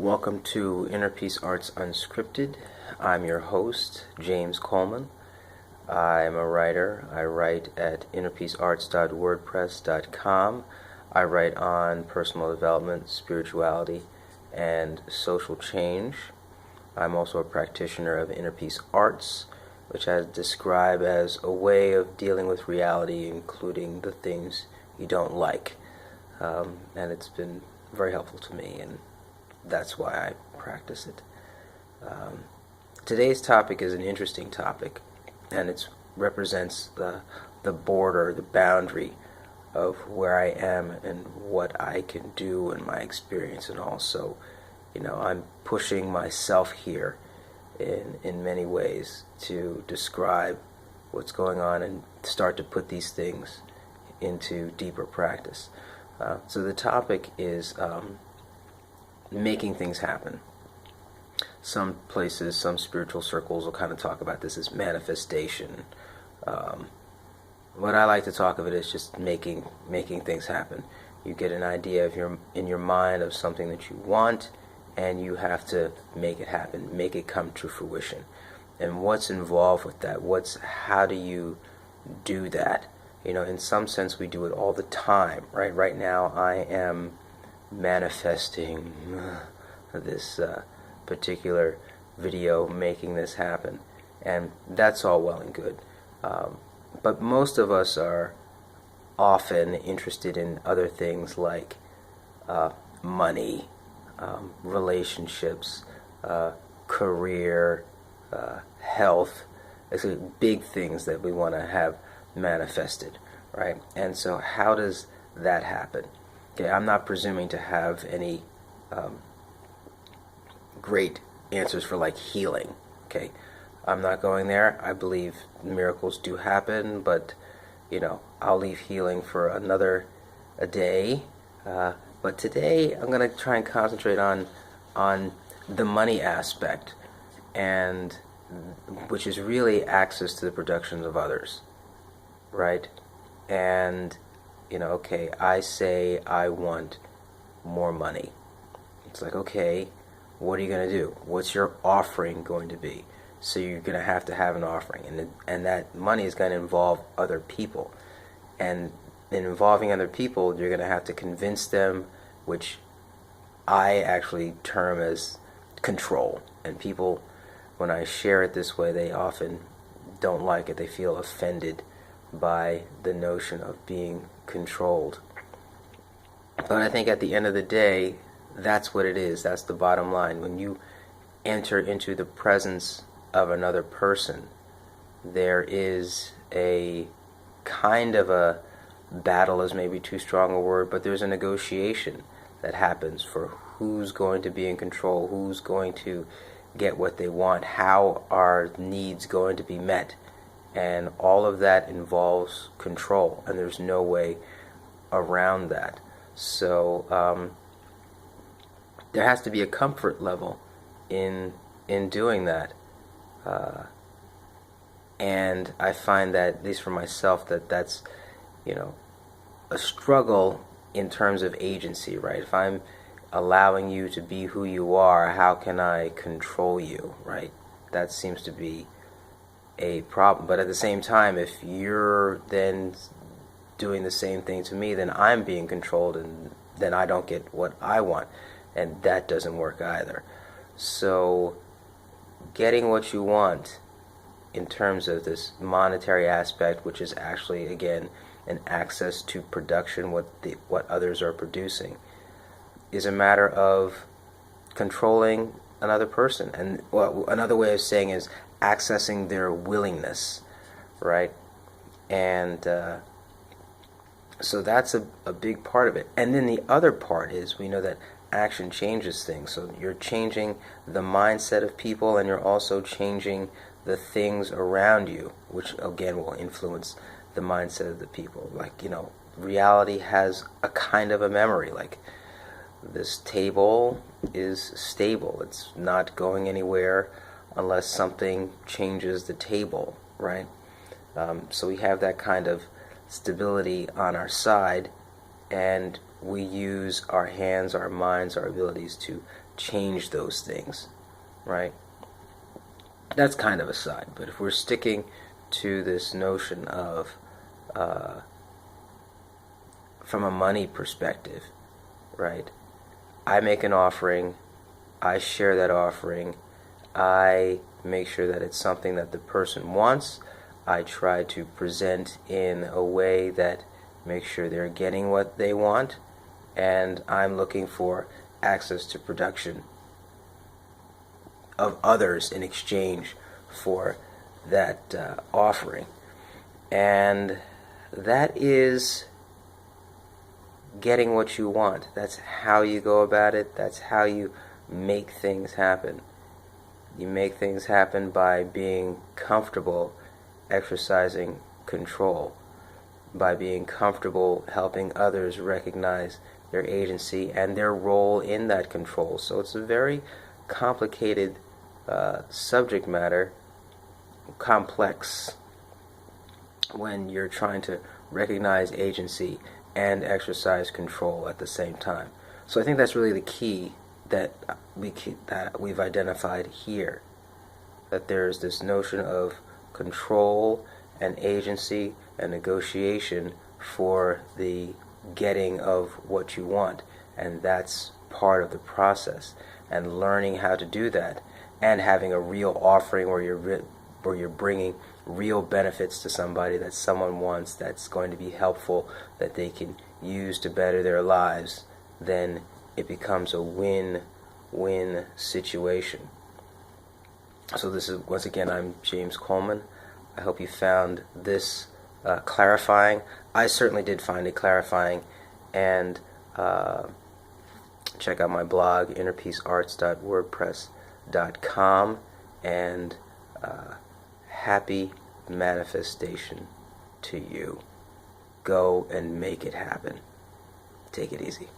Welcome to Inner Peace Arts Unscripted. I'm your host, James Coleman. I'm a writer. I write at innerpeacearts.wordpress.com. I write on personal development, spirituality, and social change. I'm also a practitioner of Inner Peace Arts, which I describe as a way of dealing with reality, including the things you don't like. And it's been very helpful to me, and that's why I practice it. Today's topic is an interesting topic, and it represents the border, the boundary of where I am and what I can do in my experience. And also, I'm pushing myself here in many ways to describe what's going on and start to put these things into deeper practice. So the topic is making things happen. Some places, some spiritual circles will kind of talk about this as manifestation. What I like to talk of it is just making things happen. You get an idea in your mind of something that you want, and you have to make it happen, make it come to fruition. And what's involved with that? How do you do that? In some sense, we do it all the time, right? Right now, I am manifesting this particular video, making this happen, and that's all well and good. But most of us are often interested in other things like money, relationships, career, health. It's big things that we want to have manifested, right? And so how does that happen? Okay, I'm not presuming to have any great answers for like healing. Okay, I'm not going there. I believe miracles do happen, but I'll leave healing for a day. But today I'm going to try and concentrate on the money aspect, and which is really access to the productions of others, right? And okay, I say I want more money. It's like, okay, what are you going to do? What's your offering going to be? So you're going to have an offering, and that money is going to involve other people. And in involving other people, you're going to have to convince them, which I actually term as control. And people, when I share it this way, they often don't like it. They feel offended by the notion of being controlled. But I think at the end of the day, that's what it is. That's the bottom line. When you enter into the presence of another person, there is a kind of a battle, is maybe too strong a word, but there's a negotiation that happens for who's going to be in control, who's going to get what they want, how are needs going to be met. And all of that involves control, and there's no way around that. So there has to be a comfort level in doing that. And I find that, at least for myself, that's a struggle in terms of agency, right? If I'm allowing you to be who you are, how can I control you, right? That seems to be a problem. But at the same time, if you're then doing the same thing to me, then I'm being controlled, and then I don't get what I want, and that doesn't work either. So getting what you want in terms of this monetary aspect, which is actually, again, an access to production, what others are producing, is a matter of controlling another person. And another way of saying is accessing their willingness, right? And so that's a big part of it. And then the other part is, we know that action changes things. So you're changing the mindset of people, and you're also changing the things around you, which again will influence the mindset of the people. Like, reality has a kind of a memory. Like, this table is stable. It's not going anywhere unless something changes the table, right? So we have that kind of stability on our side, and we use our hands, our minds, our abilities to change those things, right? That's kind of a side, but if we're sticking to this notion of from a money perspective, right? I make an offering, I share that offering, I make sure that it's something that the person wants. I try to present in a way that makes sure they're getting what they want, and I'm looking for access to production of others in exchange for that offering. And that is getting what you want. That's how you go about it. That's how you make things happen. You make things happen by being comfortable exercising control, by being comfortable helping others recognize their agency and their role in that control. So it's a very complicated subject matter, complex, when you're trying to recognize agency and exercise control at the same time. So I think that's really the key that we've identified here, that there's this notion of control and agency and negotiation for the getting of what you want, and that's part of the process. And learning how to do that, and having a real offering where you're bringing real benefits to somebody that someone wants, that's going to be helpful, that they can use to better their lives, then it becomes a win-win situation. So this is, once again, I'm James Coleman. I hope you found this clarifying. I certainly did find it clarifying. And check out my blog, innerpeacearts.wordpress.com, and happy manifestation to you. Go and make it happen. Take it easy.